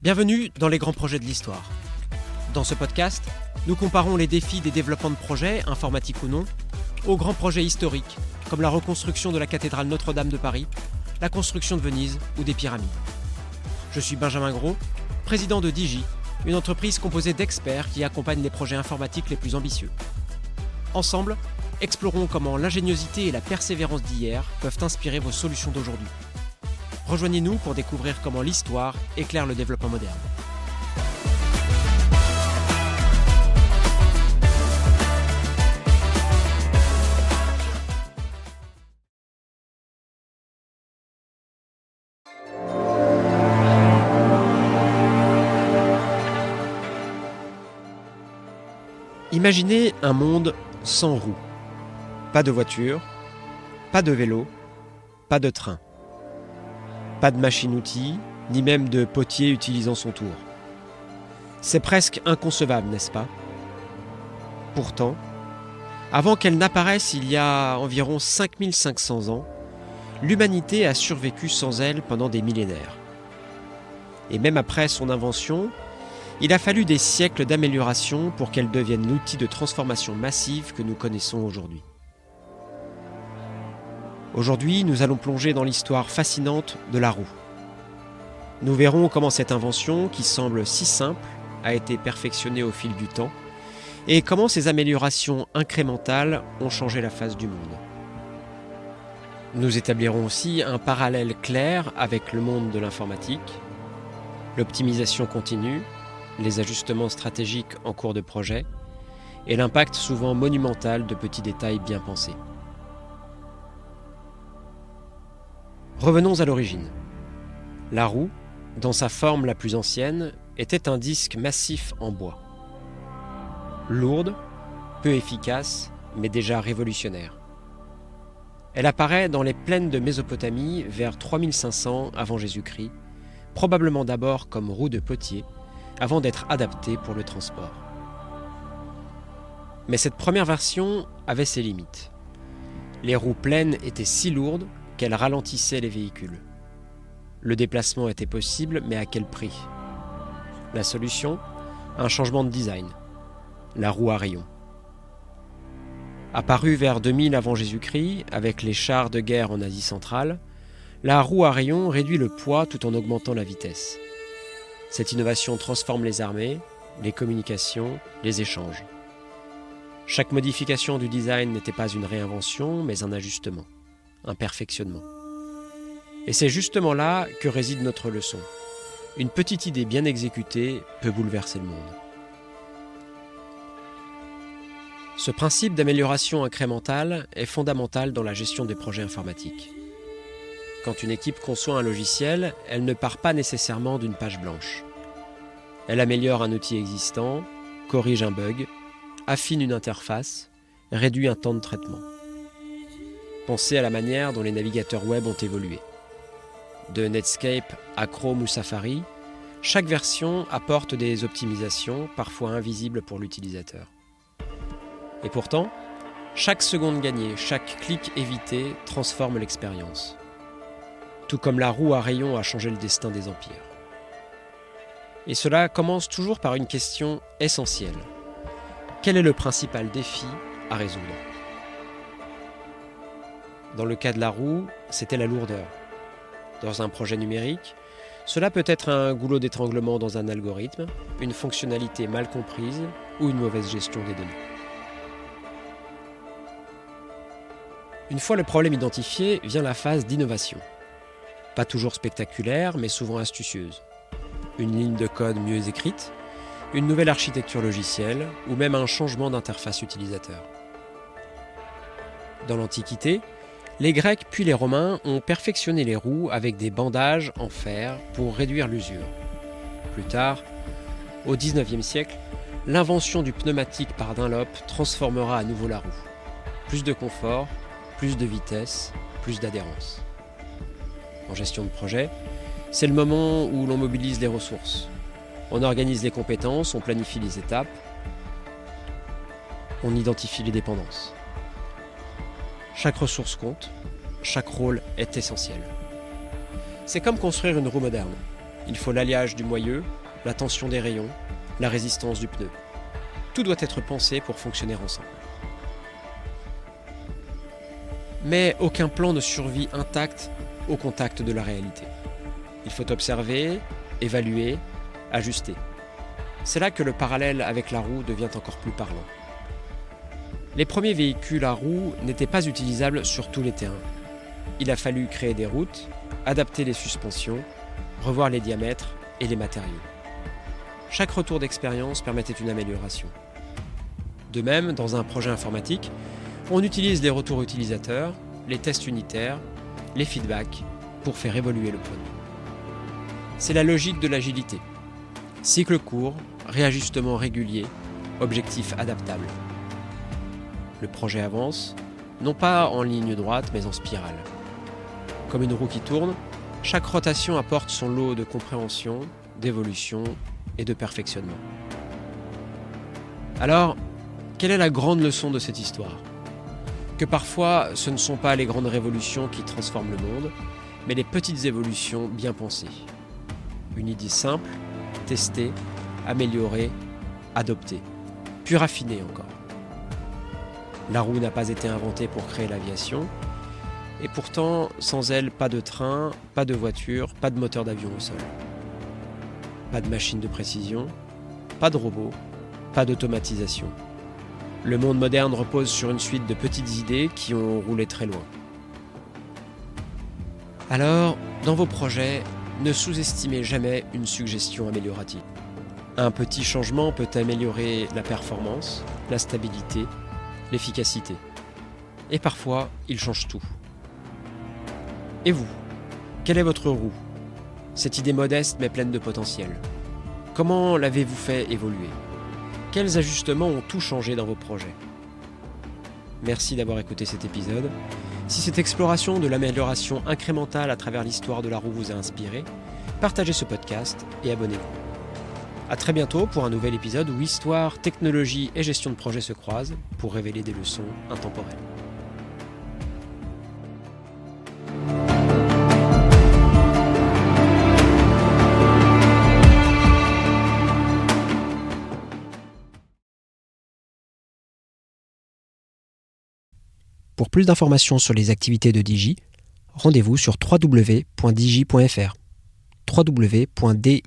Bienvenue dans les grands projets de l'histoire. Dans ce podcast, nous comparons les défis des développements de projets, informatiques ou non, aux grands projets historiques, comme la reconstruction de la cathédrale Notre-Dame de Paris, la construction de Venise ou des pyramides. Je suis Benjamin Gros, président de Digi, une entreprise composée d'experts qui accompagnent les projets informatiques les plus ambitieux. Ensemble, explorons comment l'ingéniosité et la persévérance d'hier peuvent inspirer vos solutions d'aujourd'hui. Rejoignez-nous pour découvrir comment l'histoire éclaire le développement moderne. Imaginez un monde sans roues. Pas de voiture, pas de vélo, pas de train. Pas de machine-outil, ni même de potier utilisant son tour. C'est presque inconcevable, n'est-ce pas? Pourtant, avant qu'elle n'apparaisse il y a environ 5500 ans, l'humanité a survécu sans elle pendant des millénaires. Et même après son invention, il a fallu des siècles d'amélioration pour qu'elle devienne l'outil de transformation massive que nous connaissons aujourd'hui. Aujourd'hui, nous allons plonger dans l'histoire fascinante de la roue. Nous verrons comment cette invention, qui semble si simple, a été perfectionnée au fil du temps, et comment ces améliorations incrémentales ont changé la face du monde. Nous établirons aussi un parallèle clair avec le monde de l'informatique, l'optimisation continue, les ajustements stratégiques en cours de projet, et l'impact souvent monumental de petits détails bien pensés. Revenons à l'origine. La roue, dans sa forme la plus ancienne, était un disque massif en bois. Lourde, peu efficace, mais déjà révolutionnaire. Elle apparaît dans les plaines de Mésopotamie vers 3500 avant Jésus-Christ, probablement d'abord comme roue de potier, avant d'être adaptée pour le transport. Mais cette première version avait ses limites. Les roues pleines étaient si lourdes qu'elle ralentissait les véhicules. Le déplacement était possible, mais à quel prix? La solution? Un changement de design. La roue à rayons. Apparue vers 2000 avant Jésus-Christ, avec les chars de guerre en Asie centrale, la roue à rayons réduit le poids tout en augmentant la vitesse. Cette innovation transforme les armées, les communications, les échanges. Chaque modification du design n'était pas une réinvention, mais un ajustement. Un perfectionnement. Et c'est justement là que réside notre leçon. Une petite idée bien exécutée peut bouleverser le monde. Ce principe d'amélioration incrémentale est fondamental dans la gestion des projets informatiques. Quand une équipe conçoit un logiciel, elle ne part pas nécessairement d'une page blanche. Elle améliore un outil existant, corrige un bug, affine une interface, réduit un temps de traitement. Pensez à la manière dont les navigateurs web ont évolué. De Netscape à Chrome ou Safari, chaque version apporte des optimisations parfois invisibles pour l'utilisateur. Et pourtant, chaque seconde gagnée, chaque clic évité transforme l'expérience. Tout comme la roue à rayons a changé le destin des empires. Et cela commence toujours par une question essentielle. Quel est le principal défi à résoudre ? Dans le cas de la roue, c'était la lourdeur. Dans un projet numérique, cela peut être un goulot d'étranglement dans un algorithme, une fonctionnalité mal comprise ou une mauvaise gestion des données. Une fois le problème identifié, vient la phase d'innovation. Pas toujours spectaculaire, mais souvent astucieuse. Une ligne de code mieux écrite, une nouvelle architecture logicielle ou même un changement d'interface utilisateur. Dans l'Antiquité, les Grecs puis les Romains ont perfectionné les roues avec des bandages en fer pour réduire l'usure. Plus tard, au XIXe siècle, l'invention du pneumatique par Dunlop transformera à nouveau la roue. Plus de confort, plus de vitesse, plus d'adhérence. En gestion de projet, c'est le moment où l'on mobilise les ressources. On organise les compétences, on planifie les étapes, on identifie les dépendances. Chaque ressource compte, chaque rôle est essentiel. C'est comme construire une roue moderne. Il faut l'alliage du moyeu, la tension des rayons, la résistance du pneu. Tout doit être pensé pour fonctionner ensemble. Mais aucun plan ne survit intact au contact de la réalité. Il faut observer, évaluer, ajuster. C'est là que le parallèle avec la roue devient encore plus parlant. Les premiers véhicules à roues n'étaient pas utilisables sur tous les terrains. Il a fallu créer des routes, adapter les suspensions, revoir les diamètres et les matériaux. Chaque retour d'expérience permettait une amélioration. De même, dans un projet informatique, on utilise les retours utilisateurs, les tests unitaires, les feedbacks pour faire évoluer le produit. C'est la logique de l'agilité. Cycle court, réajustement régulier, objectif adaptable. Le projet avance, non pas en ligne droite mais en spirale. Comme une roue qui tourne, chaque rotation apporte son lot de compréhension, d'évolution et de perfectionnement. Alors, quelle est la grande leçon de cette histoire ? Que parfois, ce ne sont pas les grandes révolutions qui transforment le monde, mais les petites évolutions bien pensées. Une idée simple, testée, améliorée, adoptée, puis raffinée encore. La roue n'a pas été inventée pour créer l'aviation, et pourtant, sans elle, pas de train, pas de voiture, pas de moteur d'avion au sol. Pas de machine de précision, pas de robot, pas d'automatisation. Le monde moderne repose sur une suite de petites idées qui ont roulé très loin. Alors, dans vos projets, ne sous-estimez jamais une suggestion améliorative. Un petit changement peut améliorer la performance, la stabilité, l'efficacité. Et parfois, il change tout. Et vous, quelle est votre roue ? Cette idée modeste mais pleine de potentiel. Comment l'avez-vous fait évoluer ? Quels ajustements ont tout changé dans vos projets ? Merci d'avoir écouté cet épisode. Si cette exploration de l'amélioration incrémentale à travers l'histoire de la roue vous a inspiré, partagez ce podcast et abonnez-vous. À très bientôt pour un nouvel épisode où histoire, technologie et gestion de projet se croisent pour révéler des leçons intemporelles. Pour plus d'informations sur les activités de Digi, rendez-vous sur www.digi.fr. www.digi.fr